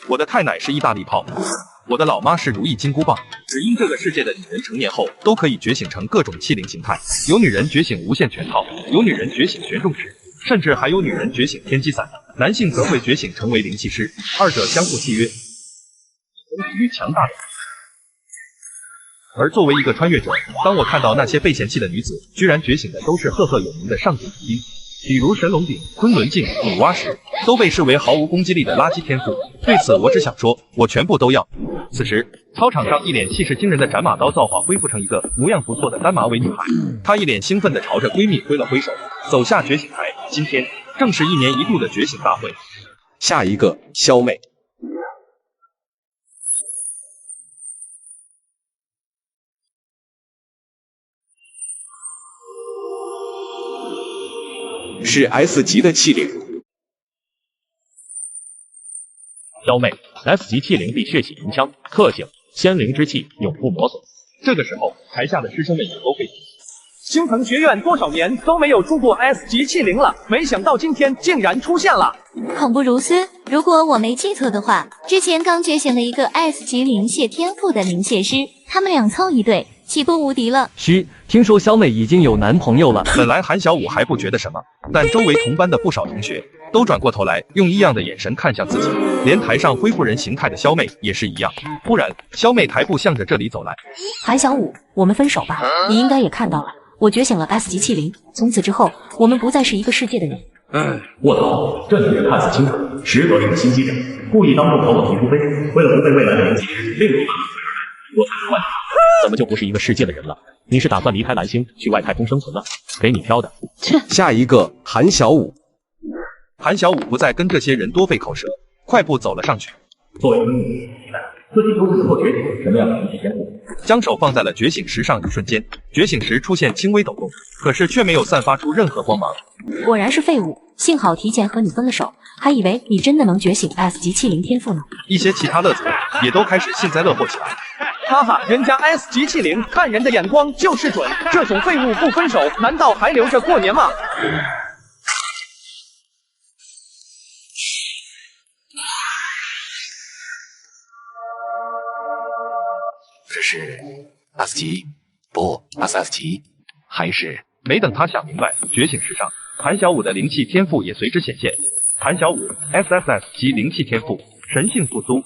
我的太奶是意大利炮，我的老妈是如意金箍棒。只因这个世界的女人成年后都可以觉醒成各种欺凌形态，有女人觉醒无限拳套，有女人觉醒玄重石，甚至还有女人觉醒天机伞，男性则会觉醒成为灵气师，二者相互契约，比喻强大的。而作为一个穿越者，当我看到那些被嫌弃的女子居然觉醒的都是赫赫有名的上古精英，比如神龙鼎、昆仑镜、女娲石，都被视为毫无攻击力的垃圾天赋。对此我只想说，我全部都要。此时操场上一脸气势惊人的斩马刀造化恢复成一个模样不错的单马尾女孩，她一脸兴奋地朝着闺蜜挥了挥手，走下觉醒台。今天正是1年1度的觉醒大会。下一个肖妹。是 S 级的气灵。肖妹 S 级气灵，地血洗银枪，特性仙灵之气，永不磨损。这个时候，台下的师生们也都沸腾。星腾学院多少年都没有出过 S 级气灵了，没想到今天竟然出现了。恐不如斯，如果我没记错的话，之前刚觉醒了一个 S 级灵血天赋的灵血师，他们俩凑一对，岂不无敌了？嘘，听说肖妹已经有男朋友了。本来韩小武还不觉得什么，但周围同班的不少同学都转过头来，用异样的眼神看向自己，连台上恢复人形态的肖妹也是一样。忽然，肖妹抬步向着这里走来。韩小武，我们分手吧。你应该也看到了，我觉醒了 S 级气灵，从此之后，我们不再是一个世界的人。卧槽，这女人看似清纯，实则是个心机婊，故意当众挑我皮肤飞，为了不被未来的灵气师另有办法推而来，我才是万她，怎么就不是一个世界的人了？你是打算离开蓝星去外太空生存了？给你挑的。下一个韩小武。韩小武不再跟这些人多费口舌，快步走了上去。作为一名女性，自己都是能够觉醒什么样的灵气天赋？将手放在了觉醒石上，一瞬间，觉醒石出现轻微抖动，可是却没有散发出任何光芒。果然是废物，幸好提前和你分了手，还以为你真的能觉醒 S 级气灵天赋呢。一些其他乐子也都开始幸灾乐祸起来。哈哈，人家 S 级气灵看人的眼光就是准，这种废物不分手，难道还留着过年吗？这是 S 级，不 SS 级，还是……没等他想明白，觉醒石上，韩小武的灵气天赋也随之显现。韩小武 SSS 级灵气天赋，神性复苏。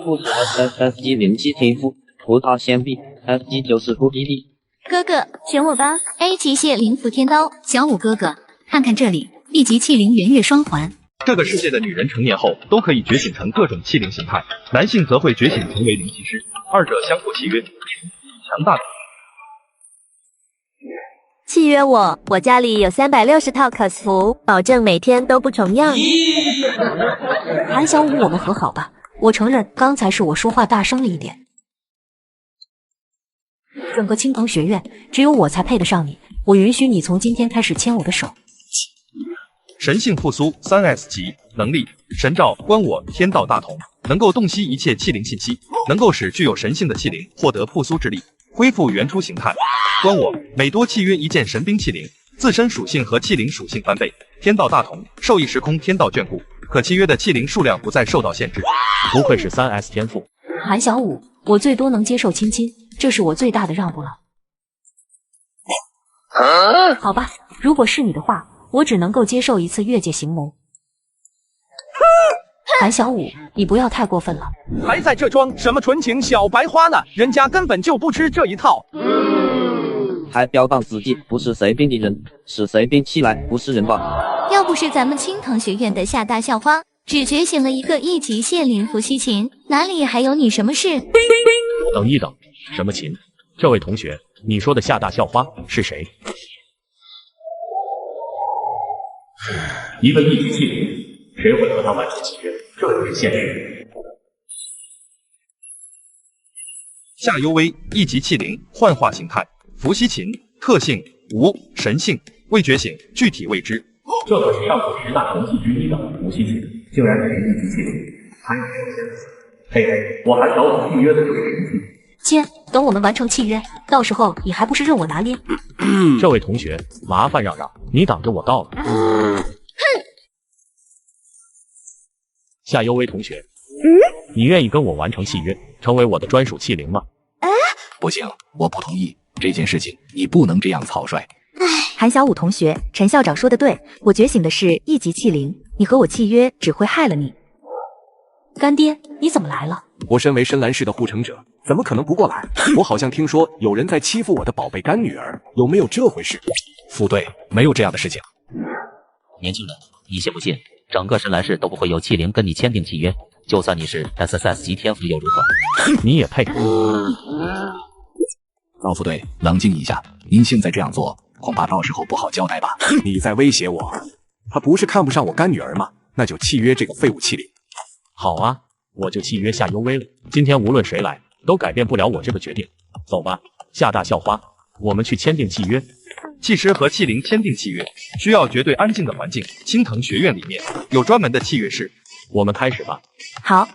不是 SSS 级灵气天赋，葡萄先臂 S 级就是不比例。哥哥，选我吧 ！A 级血灵符天刀，小武哥哥，看看这里 ，B 级气灵圆月双环。这个世界的女人成年后都可以觉醒成各种气灵形态，男性则会觉醒成为灵气师，二者相互契约，强大的。契约我家里有360套 cos 服，保证每天都不重样。韩小武，我们和好吧。我承认刚才是我说话大声了一点。整个青藤学院只有我才配得上你，我允许你从今天开始牵我的手。神性复苏 3S 级能力神照观我天道大同，能够洞悉一切气灵信息，能够使具有神性的气灵获得复苏之力，恢复原初形态。观我每多契约一件神兵气灵，自身属性和气灵属性翻倍。天道大同，受益时空天道眷顾，可契约的气灵数量不再受到限制。不愧是3S 天赋。韩小武，我最多能接受亲亲，这是我最大的让步了。好吧，如果是你的话，我只能够接受一次越界行谋。韩小武，你不要太过分了，还在这装什么纯情小白花呢？人家根本就不吃这一套。还标榜自己不是随便的人，是随便起来不是人吧？要不是咱们青藤学院的夏大校花只觉醒了一个1级血灵符西芹，哪里还有你什么事？等一等，什么秦？这位同学，你说的夏大校花是谁？一个1级气灵，谁会和他完成契约？这就是现实。夏幽微1级气灵幻化形态，伏羲琴，特性无神性，未觉醒，具体未知。这可是上古10大神器之一的伏羲琴，竟然只是1级气灵，还有没有限制？嘿嘿，我还早早契约的就是神器。亲，等我们完成契约，到时候你还不是任我拿捏？这位同学，麻烦让让，你挡着我道了。夏幽微同学，你愿意跟我完成契约，成为我的专属器灵吗？不行，我不同意这件事情，你不能这样草率。韩小武同学，陈校长说的对，我觉醒的是一级器灵，你和我契约只会害了你。干爹，你怎么来了？我身为深蓝市的护城者，怎么可能不过来？我好像听说有人在欺负我的宝贝干女儿，有没有这回事？副队，没有这样的事情。年轻人，你信不信，整个深蓝市都不会有器灵跟你签订契约？就算你是 SSS 级天赋又如何？你也配？老副队，冷静一下，您现在这样做，恐怕到时候不好交代吧？你在威胁我？他不是看不上我干女儿吗？那就契约这个废物器灵。好啊，我就契约夏幽微了。今天无论谁来，都改变不了我这个决定。走吧，夏大校花，我们去签订契约。器师和器灵签订契约，需要绝对安静的环境。青藤学院里面有专门的契约室。我们开始吧。好。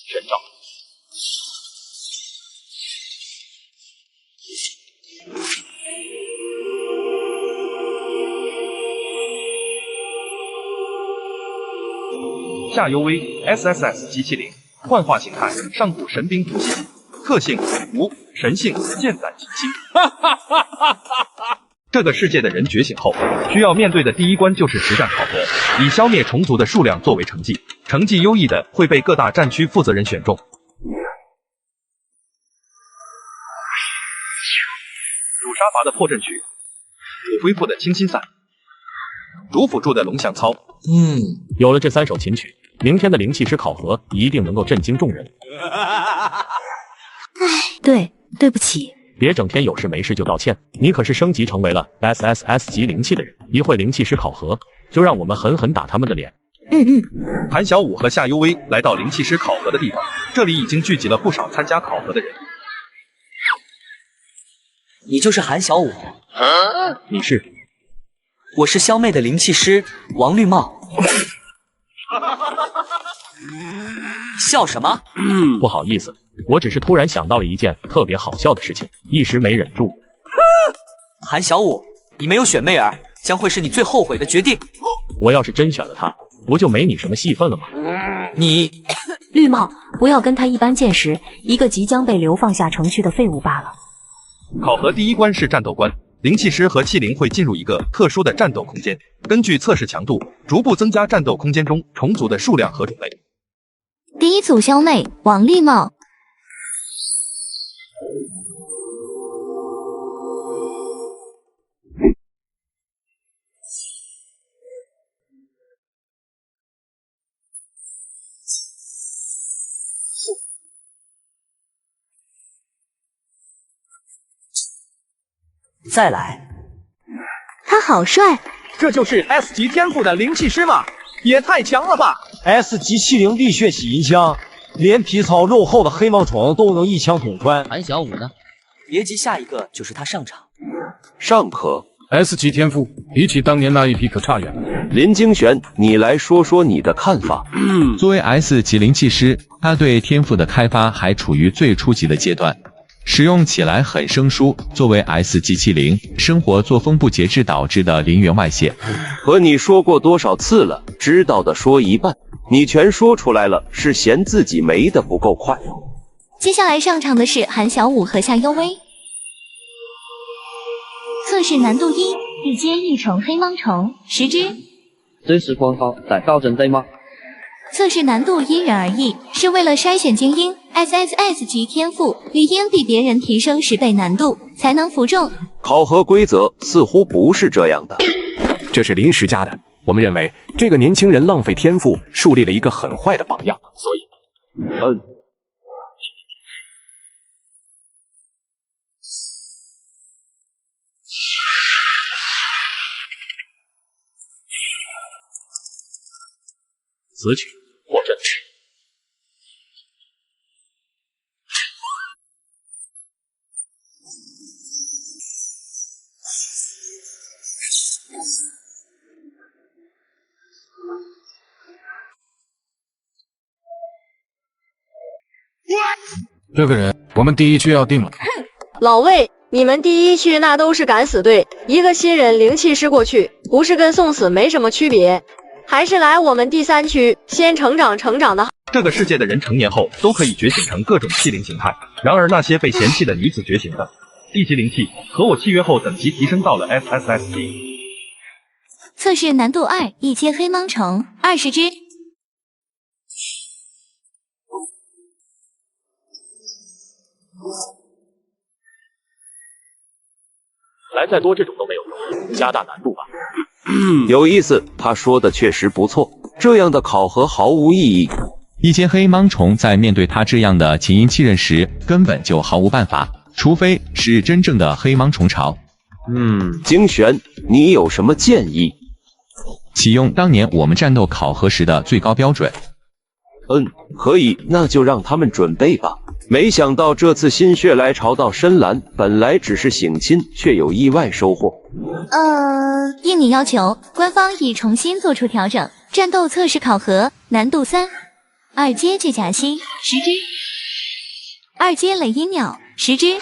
神照。夏幽微 SSS 机器灵，幻化形态上古神兵族系，特性无神性，剑斩极轻。这个世界的人觉醒后，需要面对的第一关就是实战考核，以消灭虫族的数量作为成绩，成绩优异的会被各大战区负责人选中。主杀伐的破阵曲，主恢复的清心散，主辅助的龙象操。有了这3首琴曲，明天的灵气师考核一定能够震惊众人。对不起。别整天有事没事就道歉，你可是升级成为了 SSS 级灵气的人，一会灵气师考核，就让我们狠狠打他们的脸。韩小武和夏幽微来到灵气师考核的地方，这里已经聚集了不少参加考核的人。你就是韩小武？你是？我是肖妹的灵气师王绿帽。笑什么？不好意思，我只是突然想到了一件特别好笑的事情，一时没忍住。韩小武，你没有选妹儿，将会是你最后悔的决定。我要是真选了她，不就没你什么戏份了吗？你绿帽，不要跟他一般见识，一个即将被流放下城区的废物罢了。考核第一关是战斗关，灵气师和器灵会进入一个特殊的战斗空间，根据测试强度，逐步增加战斗空间中虫族的数量和种类。第一组肖妹王绿帽。再来。他好帅，这就是 S 级天赋的灵气师吗？也太强了吧 ！S 级器灵力血洗银枪，连皮糙肉厚的黑毛虫都能一枪捅穿。韩小武呢？别急，下一个就是他上场。尚可 S 级天赋比起当年那一批可差远了。林惊玄，你来说说你的看法。作为 S 级灵气师，他对天赋的开发还处于最初级的阶段。使用起来很生疏。作为 S 级器灵，生活作风不节制导致的灵源外泄，和你说过多少次了？知道的说一半，你全说出来了，是嫌自己没的不够快。接下来上场的是韩小武和夏幽微。测试难度1，地阶异虫黑芒虫10只。这是官方在告针对吗？测试难度因人而异，是为了筛选精英。SSS 级天赋理应比别人提升10倍难度，才能服中。考核规则似乎不是这样的。这是临时加的，我们认为这个年轻人浪费天赋，树立了一个很坏的榜样，所以，此曲破阵。这个人，我们第一区要定了。老魏，你们第一区那都是敢死队，一个新人灵气师过去，不是跟送死没什么区别。还是来我们第3区，先成长成长的。这个世界的人成年后都可以觉醒成各种器灵形态，然而那些被嫌弃的女子觉醒的地级灵气，和我契约后等级提升到了 SSS 级。测试难度2，一阶黑芒虫20只。来再多这种都没有用，加大难度吧。有意思，他说的确实不错。这样的考核毫无意义。一阶黑芒虫在面对他这样的琴音器刃时，根本就毫无办法，除非是真正的黑芒虫潮。精玄，你有什么建议？启用当年我们战斗考核时的最高标准。可以，那就让他们准备吧。没想到这次心血来潮到深蓝，本来只是省亲，却有意外收获。应你要求，官方已重新做出调整。战斗测试考核难度3，二阶巨甲蜥10只，二阶雷音鸟10只。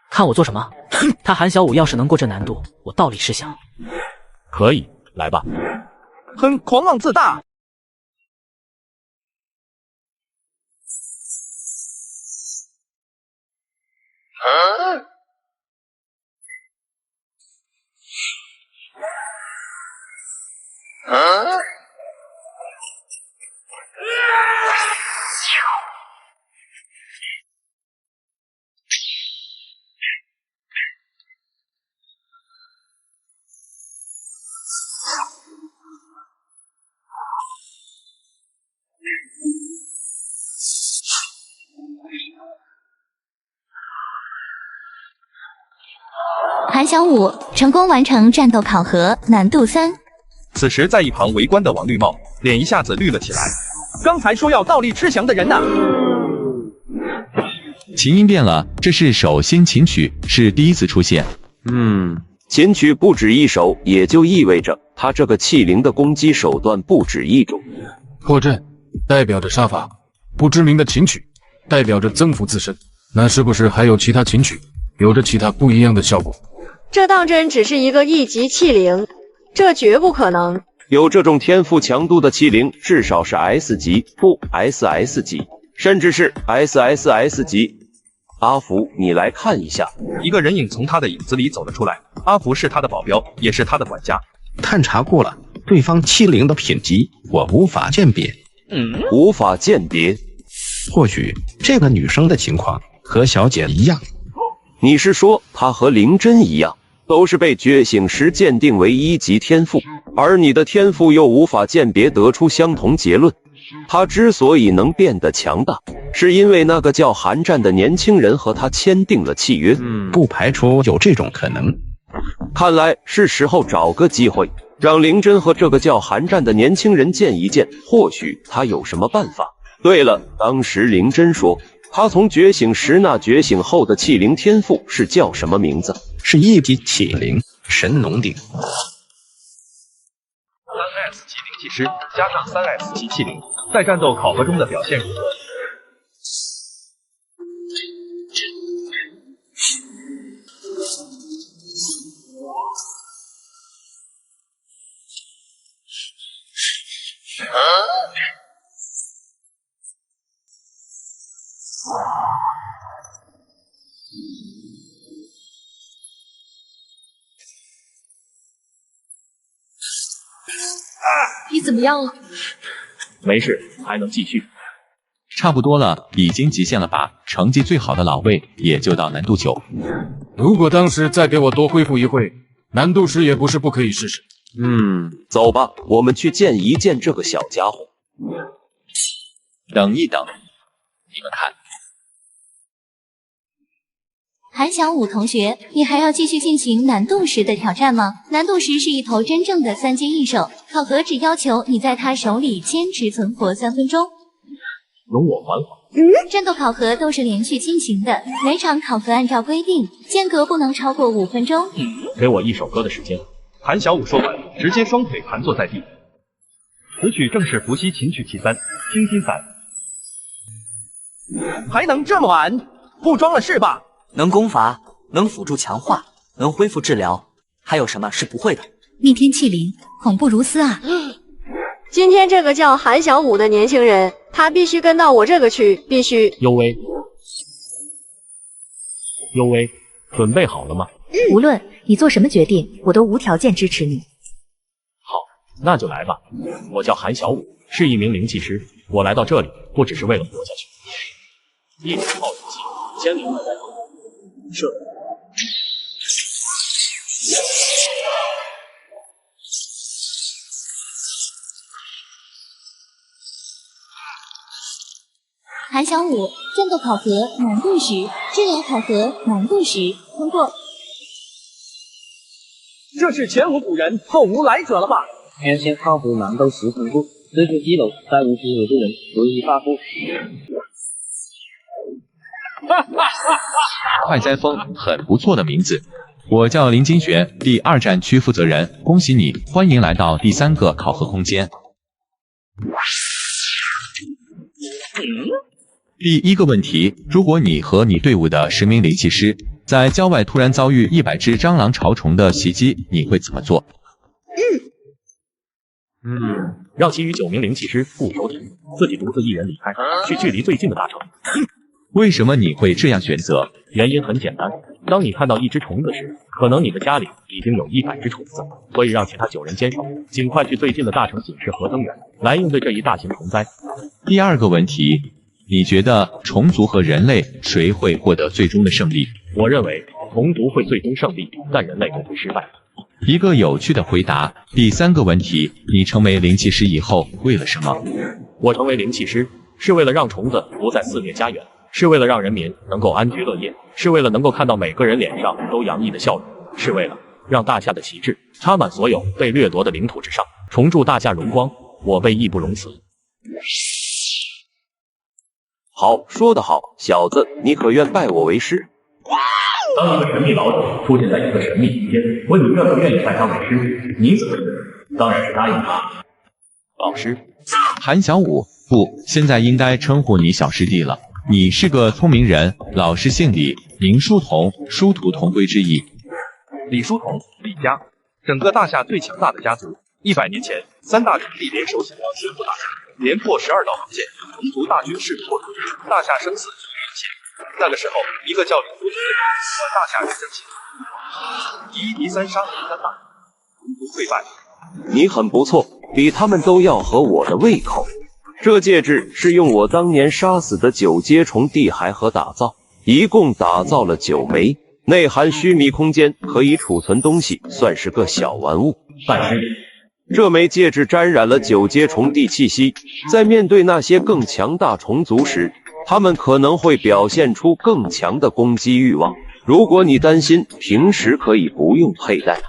看我做什么？他韩小五要是能过这难度，我道理是想。可以，来吧。哼，狂妄自大。韩小五成功完成战斗考核难度3。此时在一旁围观的王绿帽脸一下子绿了起来。刚才说要倒立吃翔的人呢？琴音变了，这是首新琴曲，是第一次出现。琴曲不止一首，也就意味着他这个器灵的攻击手段不止一种。破阵代表着杀伐，不知名的琴曲代表着增幅自身，那是不是还有其他琴曲有着其他不一样的效果？这当真只是一个1级器灵，这绝不可能。有这种天赋强度的器灵，至少是 S 级，不 SS 级，甚至是 SSS 级。阿福，你来看一下。一个人影从他的影子里走了出来。阿福是他的保镖，也是他的管家。探查过了，对方器灵的品级我无法鉴别。无法鉴别。或许这个女生的情况和小姐一样。你是说她和灵真一样，都是被觉醒时鉴定为1级天赋，而你的天赋又无法鉴别，得出相同结论？她之所以能变得强大，是因为那个叫韩战的年轻人和她签订了契约。不排除有这种可能。看来是时候找个机会，让灵真和这个叫韩战的年轻人见一见，或许他有什么办法。对了，当时灵真说他从觉醒时那觉醒后的器灵天赋是叫什么名字？是1级器灵神农鼎。 3S 级灵气师加上3S 级器灵，在战斗考核中的表现如何？你怎么样了？没事，还能继续。差不多了，已经极限了吧？成绩最好的老魏也就到难度9。如果当时再给我多恢复一会，难度10也不是不可以试试。走吧，我们去见一见这个小家伙。等一等，你们看。韩小武同学，你还要继续进行难度10的挑战吗？难度10是一头真正的3阶异兽，考核只要求你在他手里坚持存活3分钟。容我缓缓。战斗考核都是连续进行的，每场考核按照规定，间隔不能超过5分钟。给我一首歌的时间。韩小武说完，直接双腿盘坐在地。此曲正是伏羲琴曲其3，清心散。还能这么晚？不装了是吧？能攻伐，能辅助强化，能恢复治疗，还有什么是不会的？逆天气灵，恐怖如斯啊！今天这个叫韩小武的年轻人，他必须跟到我这个去，必须。幽微，准备好了吗？无论你做什么决定，我都无条件支持你。好，那就来吧。我叫韩小武，是一名灵气师。我来到这里，不只是为了活下去。一直冒人气，千里外来。是。韩小武，战斗考核难度10，治疗考核难度10，通过。这是前无古人后无来者了吧？原先考核难度10通过，这就记录在无知有的人随意发布。快哉风，很不错的名字。我叫林金璇，第2战区负责人。恭喜你，欢迎来到第3个考核空间。第1个问题，如果你和你队伍的10名灵气师在郊外突然遭遇100只蟑螂潮虫的袭击，你会怎么做？让其余9名灵气师固守体，自己独自一人离开，去距离最近的大城。为什么你会这样选择？原因很简单，当你看到一只虫子时，可能你的家里已经有100只虫子，所以让其他9人坚守，尽快去最近的大城警示核增援，来应对这一大型虫灾。第2个问题，你觉得虫族和人类谁会获得最终的胜利？我认为虫族会最终胜利，但人类会失败。一个有趣的回答。第3个问题，你成为灵气师以后为了什么？我成为灵气师是为了让虫子不再肆虐家园，是为了让人民能够安居乐业，是为了能够看到每个人脸上都洋溢的笑容，是为了让大夏的旗帜插满所有被掠夺的领土之上，重铸大夏荣光。我辈义不容辞。好，说得好，小子，你可愿拜我为师？当一个神秘老者出现在一个神秘空间，问你愿不愿意拜他为师，你怎么选？当然是答应他。老师，韩小武，不，现在应该称呼你小师弟了。你是个聪明人，老师姓李，名书童，殊途同归之意。李书童，李家，整个大夏最强大的家族。100年前，3大城帝联手想要侵复大夏，连破12道防线，同族大军势不可挡，大夏生死于一线。那个时候，一个叫李书童的人和大夏人争气，以1敌3杀敌3大，同族溃败。你很不错，比他们都要合我的胃口。这戒指是用我当年杀死的9阶虫地骸核打造，一共打造了9枚，内含须弥空间，可以储存东西，算是个小玩物。但是这枚戒指沾染了9阶虫地气息，在面对那些更强大虫族时，他们可能会表现出更强的攻击欲望。如果你担心，平时可以不用佩戴，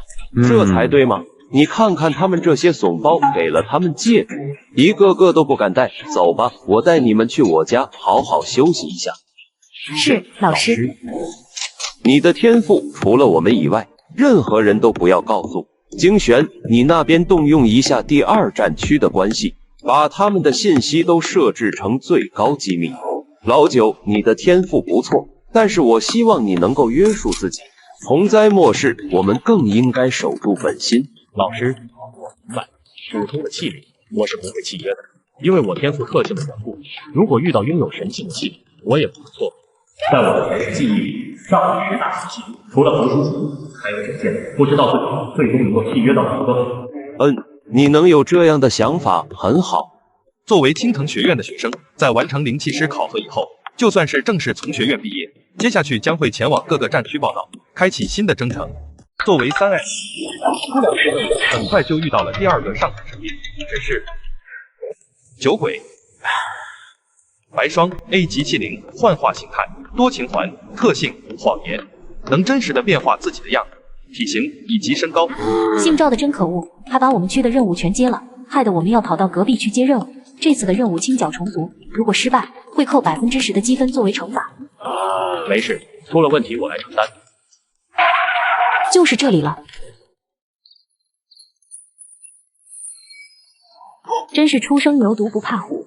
这才对吗？你看看他们这些怂包，给了他们戒指，一个个都不敢戴。走吧，我带你们去我家好好休息一下。是，老师。你的天赋除了我们以外，任何人都不要告诉。精玄，你那边动用一下第2战区的关系，把他们的信息都设置成最高机密。老九，你的天赋不错，但是我希望你能够约束自己。虫灾末世，我们更应该守住本心。老师，普通的器皿我是不会契约的，因为我天赋特性的缘故。如果遇到拥有神性的器皿，我也不会错。在我的前世记忆里，上古10大奇器，除了红书棋，还有9件，不知道自己最终能够契约到哪个。你能有这样的想法，很好。作为青藤学院的学生，在完成灵气师考核以后，就算是正式从学院毕业，接下去将会前往各个战区报道，开启新的征程。作为3S，出两次任务，很快就遇到了第2个上古神兵，只是酒鬼。白霜 A 级器灵，幻化形态，多情环，特性谎言，能真实的变化自己的样子、体型以及身高。姓赵的真可恶，他把我们区的任务全接了，害得我们要跑到隔壁区接任务。这次的任务清剿虫族，如果失败，会扣10%的积分作为惩罚。没事，出了问题我来承担。就是这里了，真是初生牛犊不怕虎。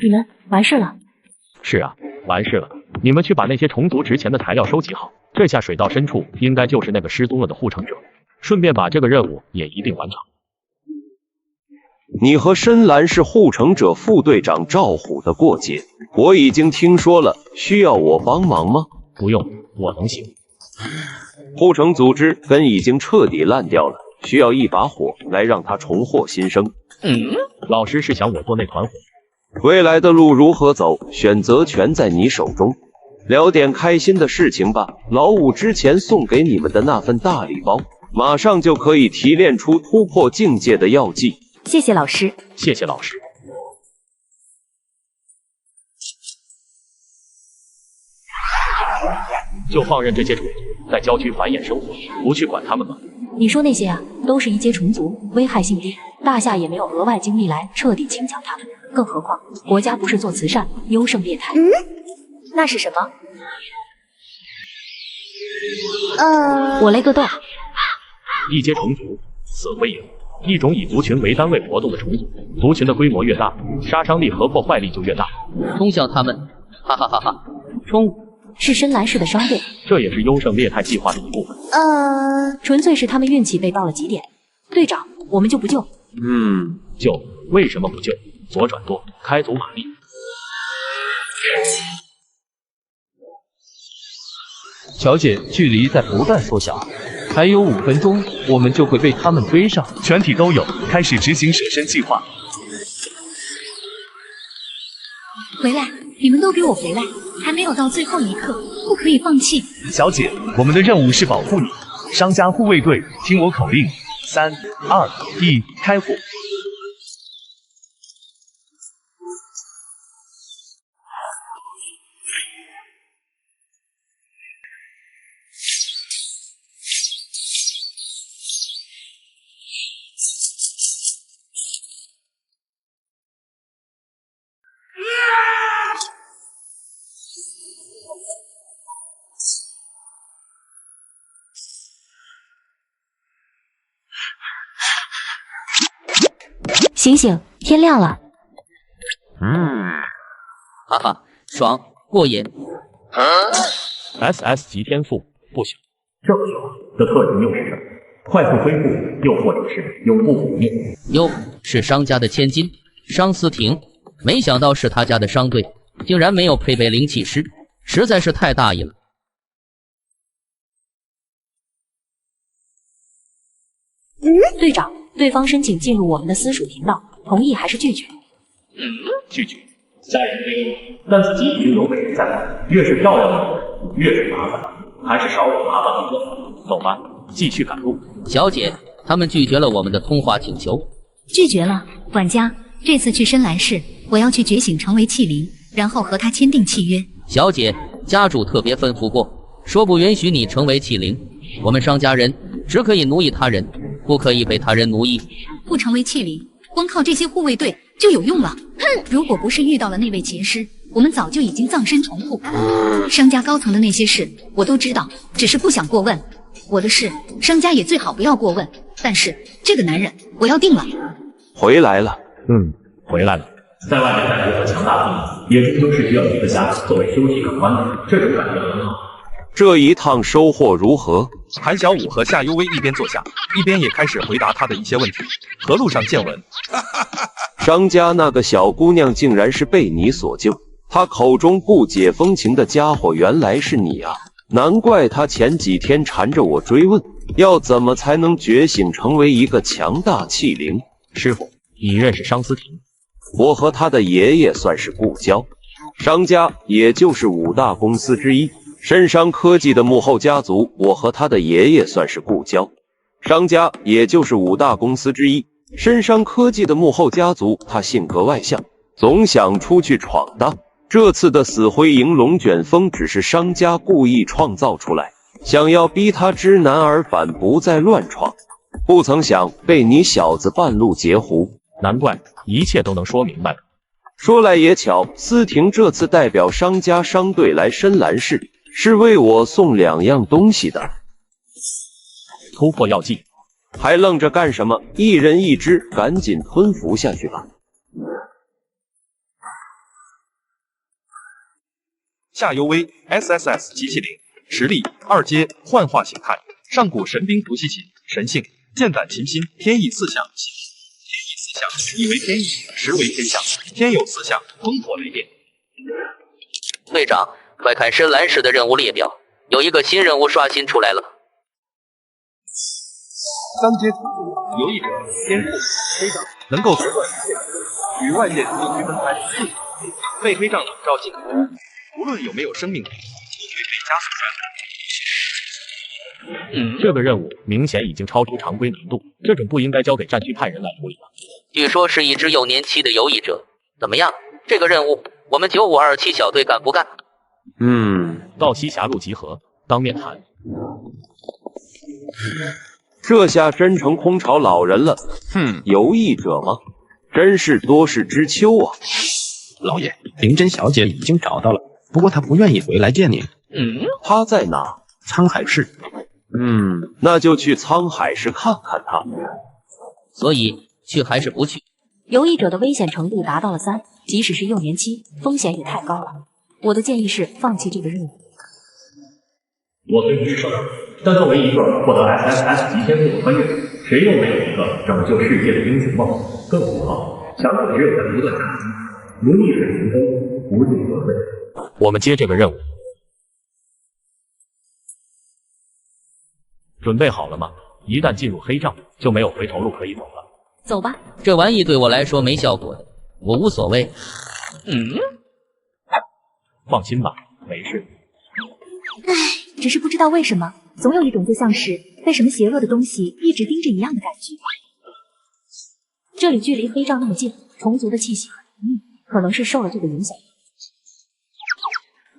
你们完事了。是啊，完事了。你们去把那些虫族值钱的材料收集好，这下水到深处应该就是那个失踪了的护城者，顺便把这个任务也一并完成。你和深蓝是护城者副队长赵虎的过节，我已经听说了，需要我帮忙吗？不用，我能行。护城组织根已经彻底烂掉了，需要一把火来让它重获新生。老师是想我做那团火？未来的路如何走，选择权在你手中。聊点开心的事情吧。老五之前送给你们的那份大礼包，马上就可以提炼出突破境界的药剂。谢谢老师。谢谢老师。就放任这些虫族在郊区繁衍生活，不去管他们吗？你说那些啊，都是一阶虫族，危害性低，大夏也没有额外精力来彻底清剿他们。更何况国家不是做慈善，优胜劣汰。那是什么？我勒个豆！一阶虫族，死灰影，一种以族群为单位活动的虫族，族群的规模越大，杀伤力和破坏力就越大。冲向他们，哈哈哈哈！冲！是深蓝市的商队，这也是优胜劣汰计划的一部分。纯粹是他们运气被到了极点。队长，我们就不救？救？为什么不救？左转舵，开足马力。小姐，距离在不断缩小，还有5分钟，我们就会被他们追上。全体都有，开始执行舍身计划。回来，你们都给我回来！还没有到最后一刻，不可以放弃。小姐，我们的任务是保护你。商家护卫队，听我口令，3、2、1，开火！醒醒，天亮了。哈哈，爽，过瘾。SS 级天赋不小，这么久的特性又是什么？快速恢复，又或者是永不毁灭？哟，是商家的千金商思婷，没想到是他家的商队竟然没有配备灵气师，实在是太大意了。队长，对方申请进入我们的私属频道，同意还是拒绝？拒绝。家人归我，但自己已经有本事在，越是漂亮的人，越是麻烦，还是少有麻烦一个。走吧，继续赶路。小姐，他们拒绝了我们的通话请求。拒绝了，管家。这次去深蓝市，我要去觉醒成为器灵，然后和他签订契约。小姐，家主特别吩咐过，说不允许你成为器灵。我们商家人只可以奴役他人，不可以被他人奴役。不成为器灵，光靠这些护卫队就有用了。哼！如果不是遇到了那位琴师，我们早就已经葬身重护。商家高层的那些事我都知道，只是不想过问。我的事，商家也最好不要过问。但是这个男人，我要定了。回来了。回来了。在外面再如何强大自己，也终究是需要一个家作为休息港湾的，这种感觉很好。这一趟收获如何？韩小五和夏幽微一边坐下，一边也开始回答他的一些问题。和路上见闻，商家那个小姑娘竟然是被你所救，她口中不解风情的家伙原来是你啊！难怪她前几天缠着我追问，要怎么才能觉醒成为一个强大器灵？师傅，你认识商思婷？我和他的爷爷算是故交，商家也就是5大公司之一。深商科技的幕后家族，我和他的爷爷算是故交。商家也就是5大公司之一，深商科技的幕后家族，他性格外向，总想出去闯荡。这次的死灰营龙卷风只是商家故意创造出来，想要逼他知难而返，不再乱闯。不曾想被你小子半路截胡，难怪一切都能说明白了。说来也巧，思婷这次代表商家商队来深蓝市，是为我送2样东西的。突破药剂，还愣着干什么？一人一只，赶紧吞服下去吧。下游为 SSS 机器灵，实力2阶幻化形态，上古神兵伏羲琴，神性剑胆琴心，天意4象。天意4象，1为天意，10为天象，天有4象，烽火雷电。队长，快看深蓝市的任务列表，有一个新任务刷新出来了。3阶游艺者天赋黑障，能够随断界与外界自由区分开，被黑障笼罩进口，无论有没有生命体，都会被加速传染。这个任务明显已经超出常规难度，这种不应该交给战区派人来处理了。据说是一支有年期的游艺者，怎么样？这个任务我们9527小队干不干？到西峡路集合，当面谈。这下真成空巢老人了。游艺者吗？真是多事之秋啊！老爷，灵真小姐已经找到了，不过她不愿意回来见您。她在哪？沧海市。那就去沧海市看看她。所以去还是不去？游艺者的危险程度达到了3，即使是幼年期，风险也太高了。我的建议是放弃这个任务。我虽不是圣人，但作为一个获得 SSS 级天赋的穿越者，谁又没有一个拯救世界的英雄梦？更何况，强者只有在不断打击，如逆水行舟，不进则退。我们接这个任务，准备好了吗？一旦进入黑障，就没有回头路可以走了。走吧。这玩意对我来说没效果的，我无所谓。放心吧，没事。只是不知道为什么，总有一种就像是被什么邪恶的东西一直盯着一样的感觉。这里距离黑障那么近，虫族的气息很浓郁，可能是受了这个影响。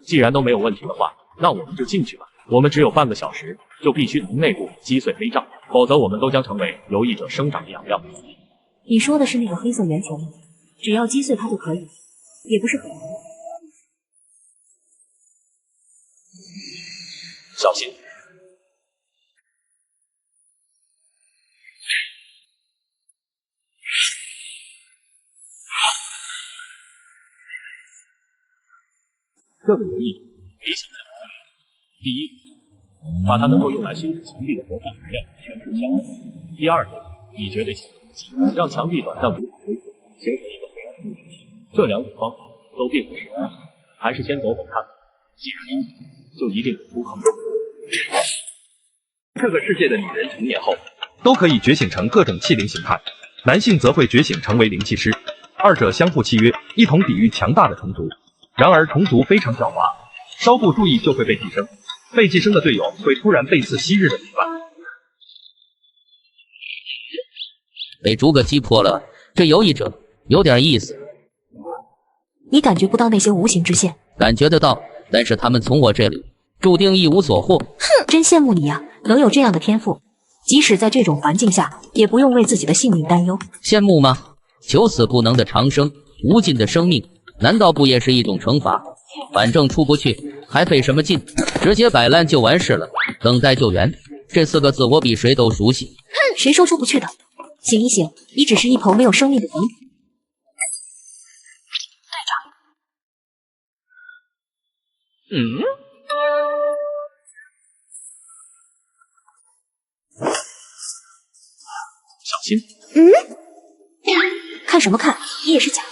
既然都没有问题的话，那我们就进去吧。我们只有半个小时，就必须从内部击碎黑障，否则我们都将成为游艺者生长的养料。你说的是那个黑色圆球吗？只要击碎它就可以，也不是很难。小心！这个游艺理想在哪里？第一，把它能够用来修复墙壁的魔法能量全部消耗。第二，你绝对想让墙壁短暂无法恢复，形成一个黑暗的物体。这两种方法都并不适合，还是先走走看看。既然就一定有出口。这个世界的女人成年后都可以觉醒成各种器灵形态，男性则会觉醒成为灵气师，二者相互契约，一同抵御强大的虫族。然而虫族非常狡猾，稍不注意就会被寄生，被寄生的队友会突然被刺昔日的陪伴。被逐个击破了，这游艺者有点意思。你感觉不到那些无形之线？感觉得到，但是他们从我这里注定一无所获。真羡慕你呀，能有这样的天赋，即使在这种环境下，也不用为自己的性命担忧。羡慕吗？求死不能的长生，无尽的生命，难道不也是一种惩罚？反正出不去，还费什么劲？直接摆烂就完事了。等待救援，这4个字我比谁都熟悉。谁说出不去的？醒一醒，你只是一头没有生命的鱼。小心！看什么看？你也是假的。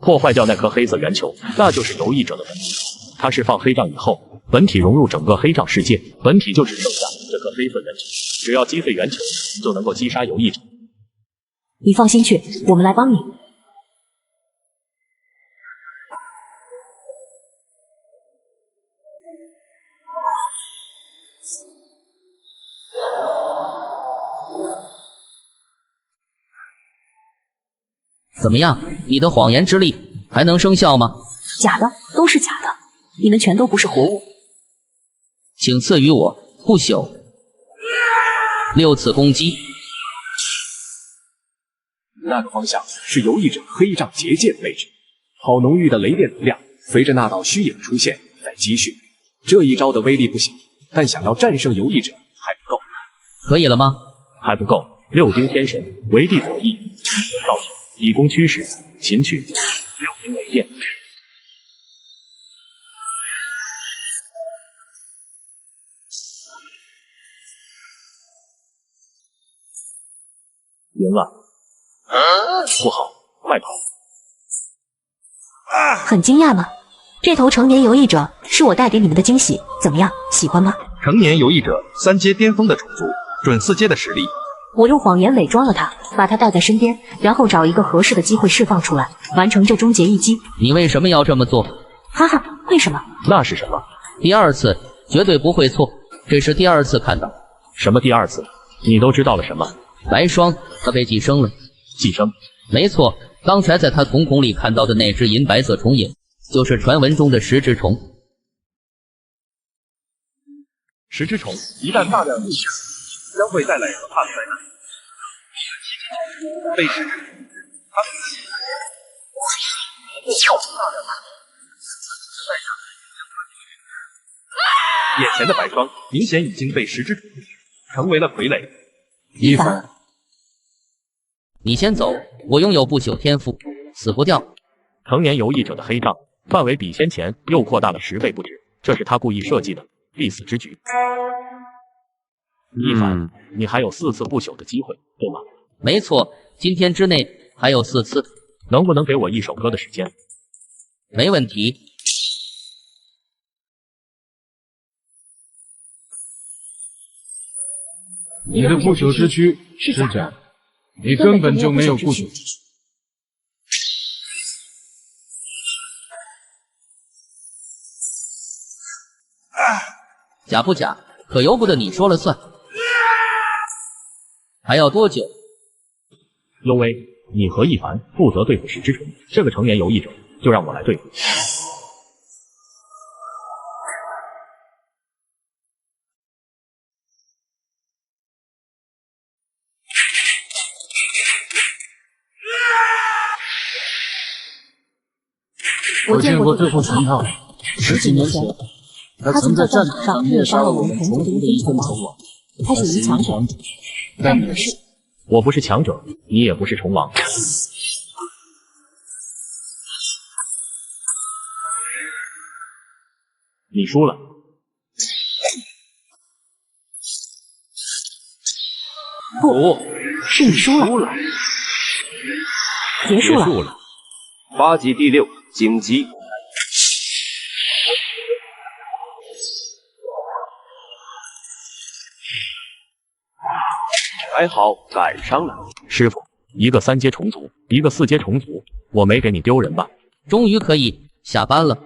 破坏掉那颗黑色圆球，那就是游艺者的本体。它释放黑障以后，本体融入整个黑障世界，本体就只剩下这颗黑色圆球。只要击碎圆球，就能够击杀游艺者。你放心去，我们来帮你。怎么样？你的谎言之力还能生效吗？假的，都是假的，你们全都不是活物。请赐予我不朽6次攻击。那个方向是游艺者黑障结界的位置，好浓郁的雷电能量随着那道虚影出现在积蓄。这一招的威力不小，但想要战胜游艺者还不够。可以了吗？还不够。6丁天神为地左翼，以攻驱使，擒取，6名雷电。赢了，不好，快跑！很惊讶吗？这头成年游艺者是我带给你们的惊喜，怎么样，喜欢吗？成年游艺者，3阶巅峰的种族，准4阶的实力。我用谎言伪装了他，把他带在身边，然后找一个合适的机会释放出来，完成这终结一击。你为什么要这么做？哈哈，为什么？那是什么？第2次绝对不会错，这是第2次看到。什么第2次？你都知道了什么？白霜，他被寄生了。寄生？没错，刚才在他瞳孔里看到的那只银白色虫影，就是传闻中的食之虫。食之虫一旦大量入侵，将会带来可怕的灾难。被食之虫控制，它们的血或造成大量眼前的白霜明显已经被食之虫控制，成为了傀儡。一凡，你先走，我拥有不朽天赋，死不掉。成年游艺者的黑杖范围比先前又扩大了10倍不止，这是他故意设计的必死之局。一凡，你还有4次不朽的机会，对吗？没错，今天之内还有4次。能不能给我1首歌的时间？没问题。你的不朽之躯是假的，你根本就没有不朽之躯。假不假，可由不得你说了算。还要多久？幽微，你和一凡负责对付食之虫，这个成年游艺者就让我来对付。我见过这副拳套，10几年前，他曾在战场上灭杀了我们虫族的一尊虫王，他属于强者，但你是？我不是强者，你也不是虫王。你输了。不，是你输了。结束了。8级第6荆棘。还好赶上了。师傅，一个3阶虫族，一个4阶虫族，我没给你丢人吧？终于可以下班了。